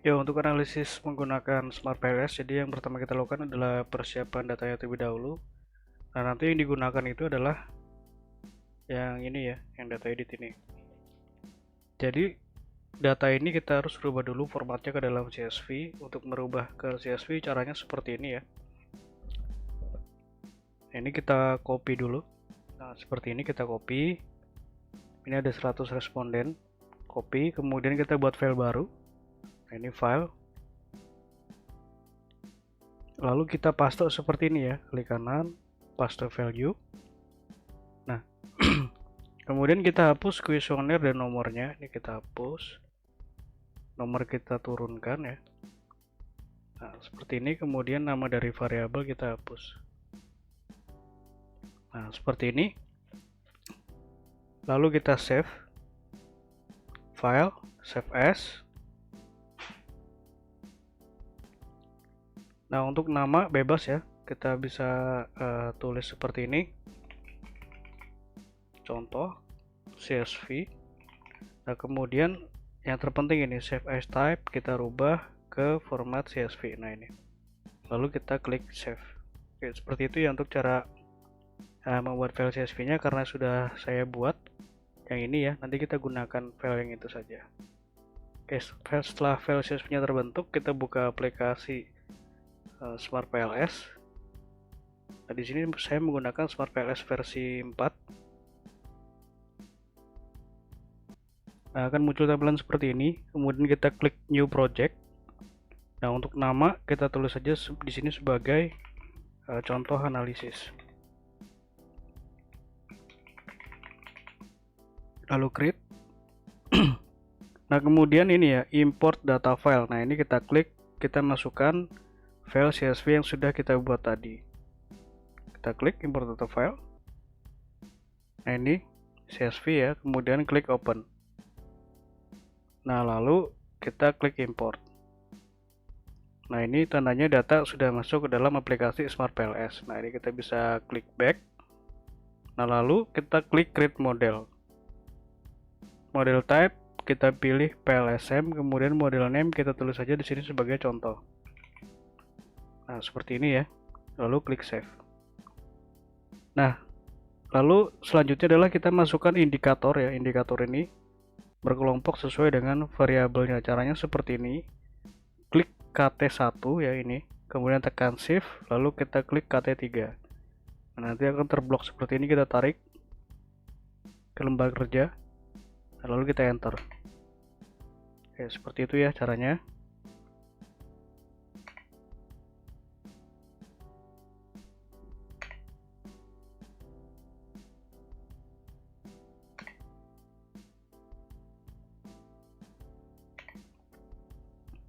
Ya, untuk analisis menggunakan Smart PLS, jadi yang pertama kita lakukan adalah persiapan datanya terlebih dahulu. Nah, nanti yang digunakan itu adalah yang ini ya, yang data edit ini. Jadi, data ini kita harus rubah dulu formatnya ke dalam CSV. Untuk merubah ke CSV caranya seperti ini ya. Nah, ini kita copy dulu. Nah, seperti ini kita copy. Ini ada 100 responden. Copy, kemudian kita buat file baru. Nah, ini file. Lalu kita paste seperti ini ya, klik kanan, paste value. Nah, kemudian kita hapus kuesioner dan nomornya. Ini kita hapus. Nomor kita turunkan ya. Nah, seperti ini. Kemudian nama dari variabel kita hapus. Nah, seperti ini. Lalu kita save. File, save as. Nah, untuk nama bebas ya. Kita bisa tulis seperti ini. Contoh CSV. Nah, kemudian yang terpenting ini save as type kita rubah ke format CSV. Nah, ini. Lalu kita klik save. Oke, seperti itu ya untuk cara membuat file CSV-nya, karena sudah saya buat yang ini ya. Nanti kita gunakan file yang itu saja. Oke, setelah file CSV-nya terbentuk, kita buka aplikasi Smart PLS. Nah, di sini saya menggunakan Smart PLS versi 4. Nah, akan muncul tampilan seperti ini. Kemudian kita klik New Project. Nah, untuk nama kita tulis saja di sini sebagai contoh analisis. Lalu create. Nah, kemudian ini ya, import data file. Nah, ini kita klik, kita masukkan file CSV yang sudah kita buat tadi. Kita klik import data file. Nah, ini CSV ya, kemudian klik open. Nah, lalu kita klik import. Nah, ini tandanya data sudah masuk ke dalam aplikasi Smart PLS. Nah, ini kita bisa klik back. Nah, lalu kita klik create model. Model type kita pilih PLSM, kemudian model name kita tulis saja di sini sebagai contoh. Nah, seperti ini ya. Lalu klik save. Nah, lalu selanjutnya adalah kita masukkan indikator ya. Indikator ini berkelompok sesuai dengan variabelnya. Caranya seperti ini. Klik KT1 ya ini. Kemudian tekan shift, lalu kita klik KT3. Nah, nanti akan terblok seperti ini, kita tarik ke lembar kerja. Lalu kita enter. Oke, seperti itu ya caranya.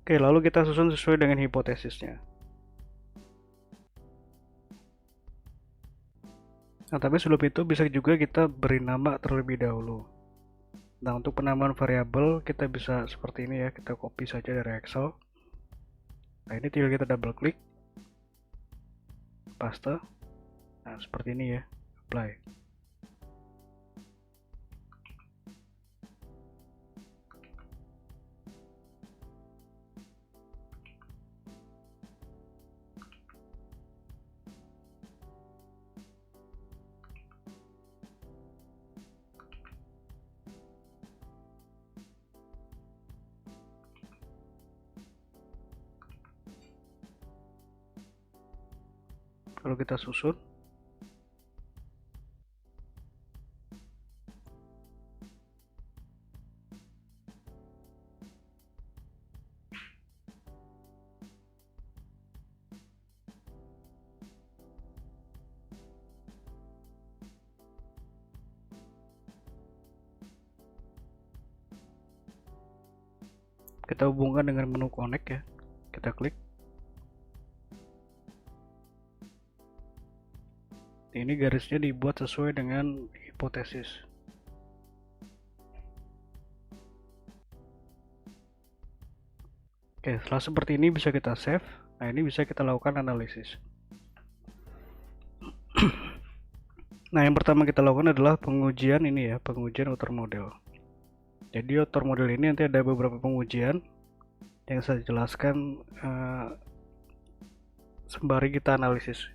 Oke, lalu kita susun sesuai dengan hipotesisnya. Nah, tapi sebelum itu bisa juga kita beri nama terlebih dahulu. Nah, untuk penamaan variabel kita bisa seperti ini ya, kita copy saja dari Excel. Nah, ini tinggal kita double klik, paste. Nah, seperti ini ya, apply. Kalau kita susun, kita hubungkan dengan menu connect ya, kita klik. Ini garisnya dibuat sesuai dengan hipotesis. Oke, setelah seperti ini bisa kita save. Nah, ini bisa kita lakukan analisis. Nah, yang pertama kita lakukan adalah pengujian ini ya, pengujian outer model. Jadi outer model ini nanti ada beberapa pengujian. yang saya jelaskan sembari kita analisis.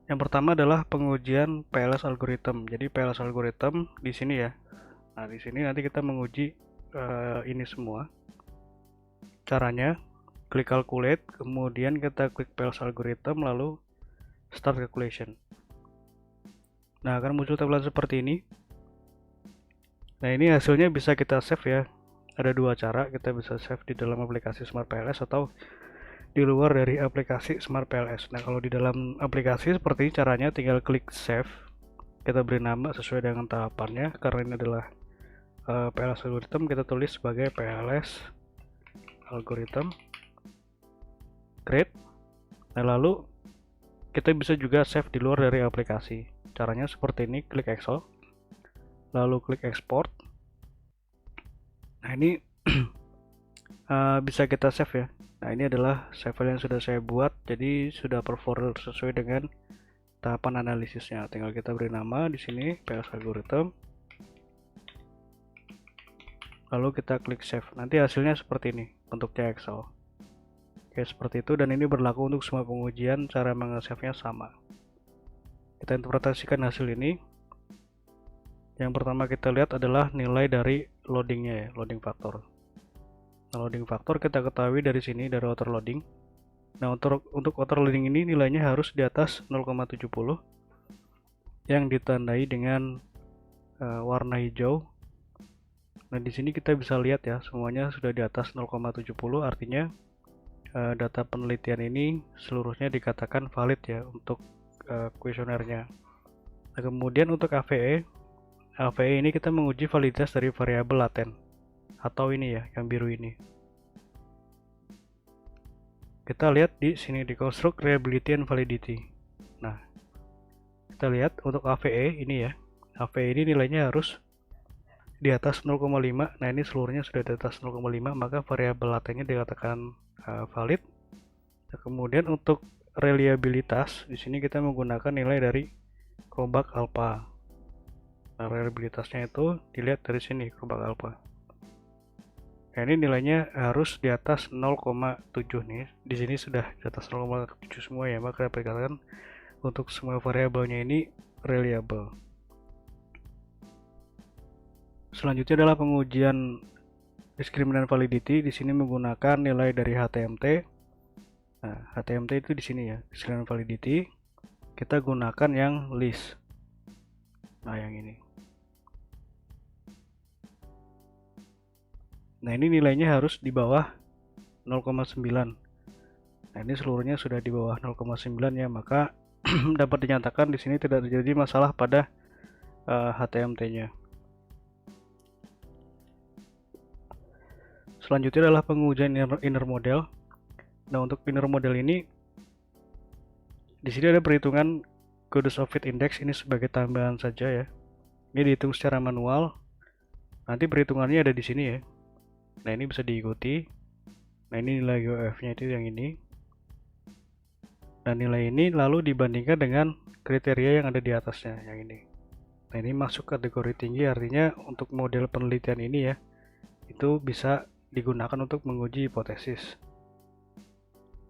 Yang pertama adalah pengujian PLS algorithm. Jadi PLS algorithm di sini ya. Nah, di sini nanti kita menguji ini semua. Caranya klik calculate, kemudian kita klik PLS algorithm, lalu start calculation. Nah, akan muncul tampilan seperti ini. Nah, ini hasilnya bisa kita save ya. Ada dua cara, kita bisa save di dalam aplikasi Smart PLS atau di luar dari aplikasi Smart PLS. Nah, kalau di dalam aplikasi seperti ini caranya, tinggal klik save. Kita beri nama sesuai dengan tahapannya. Karena ini adalah PLS algorithm, kita tulis sebagai PLS algorithm. Create. Nah, lalu kita bisa juga save di luar dari aplikasi. Caranya seperti ini, klik Excel, lalu klik export. Nah, ini bisa kita save ya. Nah, ini adalah save file yang sudah saya buat, jadi sudah perform sesuai dengan tahapan analisisnya. Tinggal kita beri nama di sini PLS algorithm, lalu kita klik save. Nanti hasilnya seperti ini bentuknya Excel. Oke, seperti itu, dan ini berlaku untuk semua pengujian. Cara meng-save-nya sama. Kita interpretasikan hasil ini. Yang pertama kita lihat adalah nilai dari loadingnya ya, loading factor. Nah, loading factor kita ketahui dari sini, dari auto loading. Nah, untuk auto loading ini nilainya harus di atas 0,70 yang ditandai dengan warna hijau. Nah, di sini kita bisa lihat ya, semuanya sudah di atas 0,70, artinya data penelitian ini seluruhnya dikatakan valid ya untuk kuesionernya. Nah, kemudian untuk AVE ini kita menguji validitas dari variabel laten atau ini ya, yang biru ini. Kita lihat di sini di construct reliability and validity. Nah, kita lihat untuk AVE ini ya, AVE ini nilainya harus di atas 0,5. Nah, ini seluruhnya sudah di atas 0,5, maka variabel latennya dikatakan valid. Nah, kemudian untuk reliabilitas di sini kita menggunakan nilai dari Crobak alpha. Nah, reliabilitasnya itu dilihat dari sini, Crobak alpha. Nah, ini nilainya harus di atas 0,7 nih. Di sini sudah di atas 0,7 semua ya, maka dikatakan untuk semua variabelnya ini reliable. Selanjutnya adalah pengujian discriminant validity. Di sini menggunakan nilai dari HTMT. Nah, HTMT itu di sini ya, discriminant validity. Kita gunakan yang list. Nah, yang ini. Nah, ini nilainya harus di bawah 0,9. Nah, ini seluruhnya sudah di bawah 0,9 ya, maka dapat dinyatakan di sini tidak terjadi masalah pada HTMT-nya. Selanjutnya adalah pengujian inner model. Nah, untuk inner model ini di sini ada perhitungan Goddess of Fit Index, ini sebagai tambahan saja ya. Ini dihitung secara manual. Nanti perhitungannya ada di sini ya. Nah, ini bisa diikuti. Nah, ini nilai GOF-nya itu yang ini. Dan nilai ini lalu dibandingkan dengan kriteria yang ada di atasnya, yang ini. Nah, ini masuk kategori tinggi, artinya untuk model penelitian ini ya, itu bisa digunakan untuk menguji hipotesis.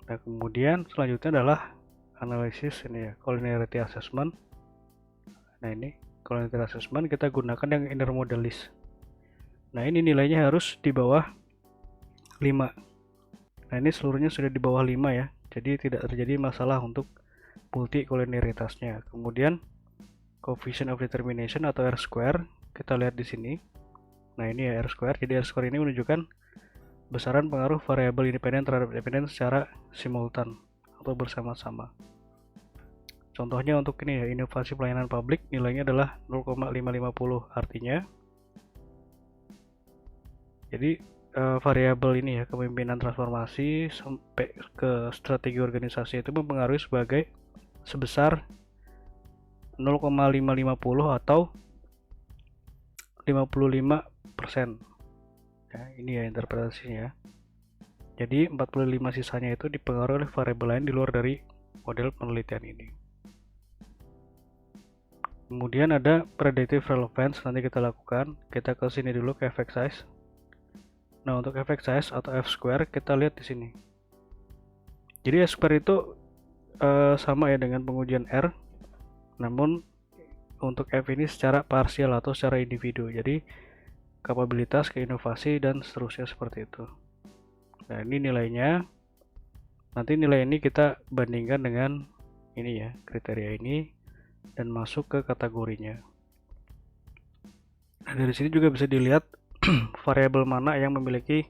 Nah, kemudian selanjutnya adalah analisis ini ya, collinearity assessment. Nah, ini collinearity assessment kita gunakan yang inner model list. Nah, ini nilainya harus di bawah 5. Nah, ini seluruhnya sudah di bawah 5 ya, jadi tidak terjadi masalah untuk multi collinearitasnya. Kemudian coefficient of determination atau R-square kita lihat di sini. Nah, ini ya R-square. Jadi R-square ini menunjukkan besaran pengaruh variabel independen terhadap dependen secara simultan atau bersama-sama. Contohnya untuk ini ya, inovasi pelayanan publik nilainya adalah 0,550, artinya jadi variabel ini ya, kepemimpinan transformasi sampai ke strategi organisasi itu mempengaruhi sebesar 0,550 atau 55%. Ya, ini ya interpretasinya. Jadi 45 sisanya itu dipengaruhi oleh variabel lain di luar dari model penelitian ini. Kemudian ada predictive relevance, nanti kita lakukan. Kita ke sini dulu ke effect size. Nah, untuk efek size atau F-square kita lihat di sini. Jadi F-square itu sama ya dengan pengujian R, namun untuk F ini secara parsial atau secara individu. Jadi kapabilitas, keinovasi, dan seterusnya seperti itu. Nah, ini nilainya. Nanti nilai ini kita bandingkan dengan ini ya, kriteria ini, dan masuk ke kategorinya. Nah, dari sini juga bisa dilihat variabel mana yang memiliki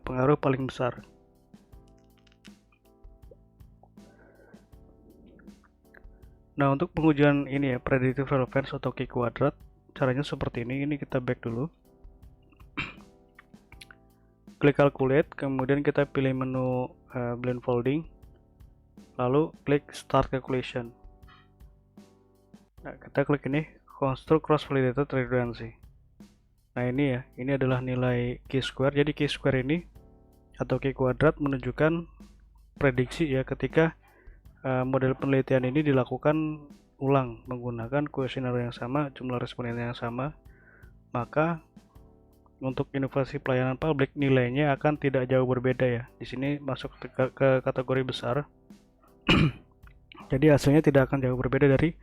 pengaruh paling besar. Nah, untuk pengujian ini ya, predictive relevance atau Q-quadrat, caranya seperti ini. Ini kita back dulu. Klik calculate, kemudian kita pilih menu blindfolding, lalu klik start calculation. Nah, kita klik ini construct cross validated redundancy. Nah, ini ya, ini adalah nilai Q-square. Jadi Q-square ini atau Q-quadrat menunjukkan prediksi ya ketika model penelitian ini dilakukan ulang menggunakan kuesioner yang sama, jumlah responden yang sama, maka untuk inovasi pelayanan publik nilainya akan tidak jauh berbeda ya. Di sini masuk ke kategori besar. Jadi hasilnya tidak akan jauh berbeda dari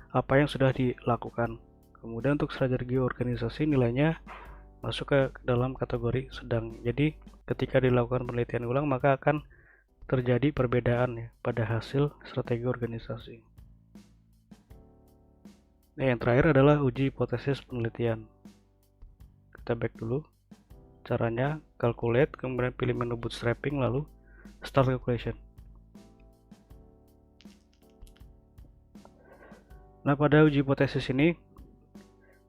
apa yang sudah dilakukan. Kemudian untuk strategi organisasi nilainya masuk ke dalam kategori sedang. Jadi ketika dilakukan penelitian ulang maka akan terjadi perbedaan ya pada hasil strategi organisasi. Nah, yang terakhir adalah uji hipotesis penelitian. Kita back dulu. Caranya calculate, kemudian pilih menu bootstrapping, lalu start calculation. Nah, pada uji hipotesis ini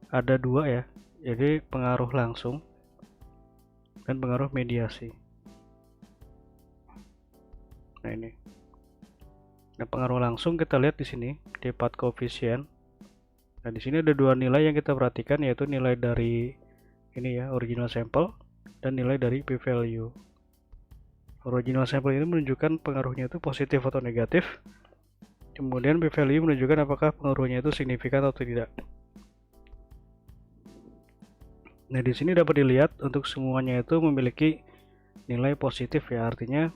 ada dua ya, jadi pengaruh langsung dan pengaruh mediasi. Nah, ini. Nah, pengaruh langsung kita lihat di sini di path coefficient. Nah, di sini ada dua nilai yang kita perhatikan, yaitu nilai dari ini ya, original sample, dan nilai dari p-value. Original sample ini menunjukkan pengaruhnya itu positif atau negatif. Kemudian p-value menunjukkan apakah pengaruhnya itu signifikan atau tidak. Nah, di sini dapat dilihat untuk semuanya itu memiliki nilai positif ya, artinya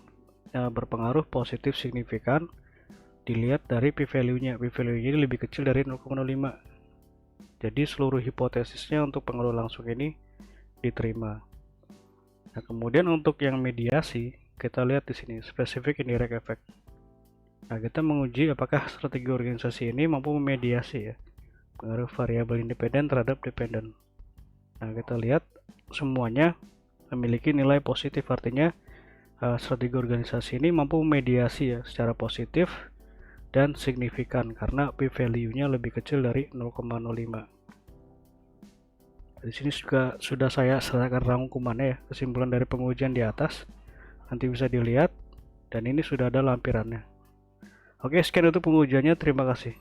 berpengaruh positif signifikan dilihat dari p-value-nya. P-value-nya lebih kecil dari 0,05. Jadi seluruh hipotesisnya untuk pengaruh langsung ini diterima. Nah, kemudian untuk yang mediasi kita lihat di sini specific indirect effect. Nah, kita menguji apakah strategi organisasi ini mampu memediasi ya pengaruh variabel independen terhadap dependen. Nah, kita lihat semuanya memiliki nilai positif, artinya strategi organisasi ini mampu memediasi ya secara positif dan signifikan karena p-value-nya lebih kecil dari 0,05. Di sini juga sudah saya serahkan rangkumannya ya, kesimpulan dari pengujian di atas. Nanti bisa dilihat dan ini sudah ada lampirannya. Oke, sekian untuk pengujiannya. Terima kasih.